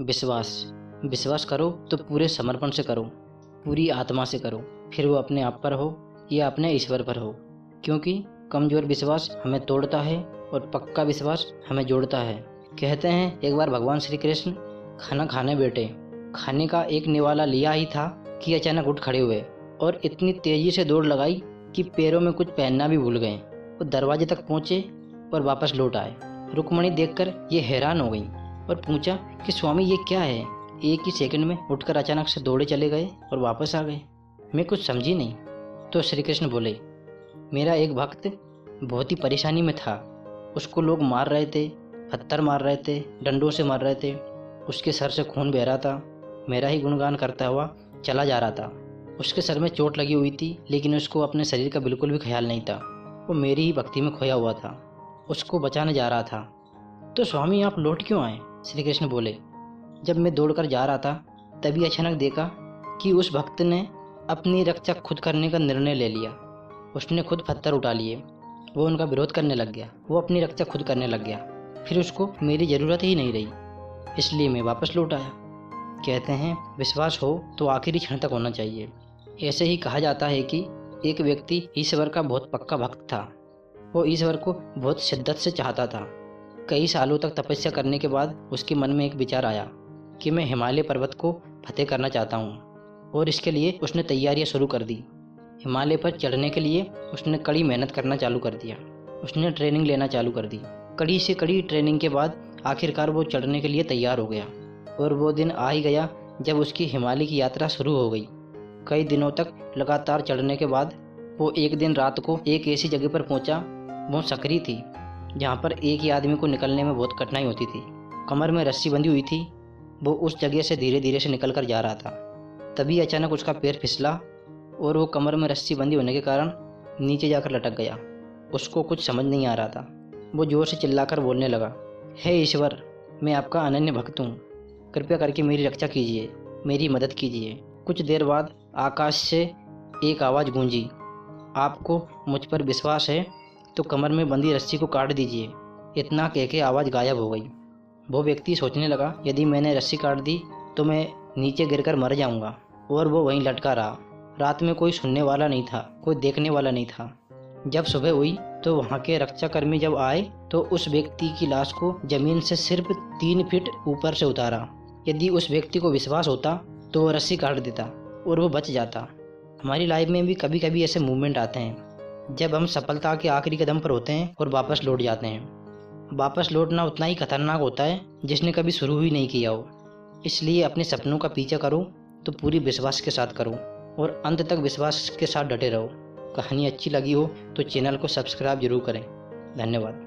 विश्वास। विश्वास करो तो पूरे समर्पण से करो, पूरी आत्मा से करो, फिर वो अपने आप पर हो या अपने ईश्वर पर हो, क्योंकि कमज़ोर विश्वास हमें तोड़ता है और पक्का विश्वास हमें जोड़ता है। कहते हैं एक बार भगवान श्री कृष्ण खाना खाने बैठे, खाने का एक निवाला लिया ही था कि अचानक उठ खड़े हुए और इतनी तेज़ी से दौड़ लगाई कि पैरों में कुछ पहनना भी भूल गए। वो दरवाजे तक पहुँचे और वापस लौट आए। रुक्मणी देखकर ये हैरान हो गई और पूछा कि स्वामी ये क्या है? एक ही सेकंड में उठकर अचानक से दौड़े चले गए और वापस आ गए। मैं कुछ समझी नहीं। तो श्री कृष्ण बोले, मेरा एक भक्त बहुत ही परेशानी में था। उसको लोग मार रहे थे, पत्थर मार रहे थे, डंडों से मार रहे थे, उसके सर से खून बह रहा था। मेरा ही गुणगान करता हुआ चला जा रहा था। उसके सर में चोट लगी हुई थी, लेकिन उसको अपने शरीर का बिल्कुल भी ख्याल नहीं था। वो मेरी ही भक्ति में खोया हुआ था, उसको बचाने जा रहा था। तो स्वामी आप लौट क्यों आए? श्री कृष्ण बोले, जब मैं दौड़कर जा रहा था तभी अचानक देखा कि उस भक्त ने अपनी रक्षा खुद करने का निर्णय ले लिया। उसने खुद पत्थर उठा लिए, वो उनका विरोध करने लग गया, वो अपनी रक्षा खुद करने लग गया। फिर उसको मेरी ज़रूरत ही नहीं रही, इसलिए मैं वापस लौट आया। कहते हैं विश्वास हो तो आखिरी क्षण तक होना चाहिए। ऐसे ही कहा जाता है कि एक व्यक्ति ईश्वर का बहुत पक्का भक्त था। वो ईश्वर को बहुत शिद्दत से चाहता था। कई सालों तक तपस्या करने के बाद उसके मन में एक विचार आया कि मैं हिमालय पर्वत को फतेह करना चाहता हूँ, और इसके लिए उसने तैयारियां शुरू कर दी। हिमालय पर चढ़ने के लिए उसने कड़ी मेहनत करना चालू कर दिया। उसने ट्रेनिंग लेना चालू कर दी। कड़ी से कड़ी ट्रेनिंग के बाद आखिरकार वो चढ़ने के लिए तैयार हो गया, और वो दिन आ ही गया जब उसकी हिमालय की यात्रा शुरू हो गई। कई दिनों तक लगातार चढ़ने के बाद वो एक दिन रात को एक ऐसी जगह पर पहुंचा, वो सकरी थी जहाँ पर एक ही आदमी को निकलने में बहुत कठिनाई होती थी। कमर में रस्सी बंधी हुई थी। वो उस जगह से धीरे धीरे से निकल कर जा रहा था। तभी अचानक उसका पैर फिसला और वो कमर में रस्सी बंधी होने के कारण नीचे जाकर लटक गया। उसको कुछ समझ नहीं आ रहा था। वो जोर से चिल्लाकर बोलने लगा, हे ईश्वर, मैं आपका अनन्य भक्त हूँ, कृपया करके मेरी रक्षा कीजिए, मेरी मदद कीजिए। कुछ देर बाद आकाश से एक आवाज़ गूंजी, आपको मुझ पर विश्वास है तो कमर में बंधी रस्सी को काट दीजिए। इतना कह के आवाज़ गायब हो गई। वो व्यक्ति सोचने लगा, यदि मैंने रस्सी काट दी तो मैं नीचे गिरकर मर जाऊंगा, और वो वहीं लटका रहा। रात में कोई सुनने वाला नहीं था, कोई देखने वाला नहीं था। जब सुबह हुई तो वहाँ के रक्षाकर्मी जब आए तो उस व्यक्ति की लाश को जमीन से सिर्फ 3 फीट ऊपर से उतारा। यदि उस व्यक्ति को विश्वास होता तो वो रस्सी काट देता और वो बच जाता। हमारी लाइफ में भी कभी कभी ऐसे मूवमेंट आते हैं जब हम सफलता के आखिरी कदम पर होते हैं और वापस लौट जाते हैं। वापस लौटना उतना ही खतरनाक होता है जिसने कभी शुरू ही नहीं किया हो। इसलिए अपने सपनों का पीछा करो तो पूरी विश्वास के साथ करो और अंत तक विश्वास के साथ डटे रहो। कहानी अच्छी लगी हो तो चैनल को सब्सक्राइब जरूर करें। धन्यवाद।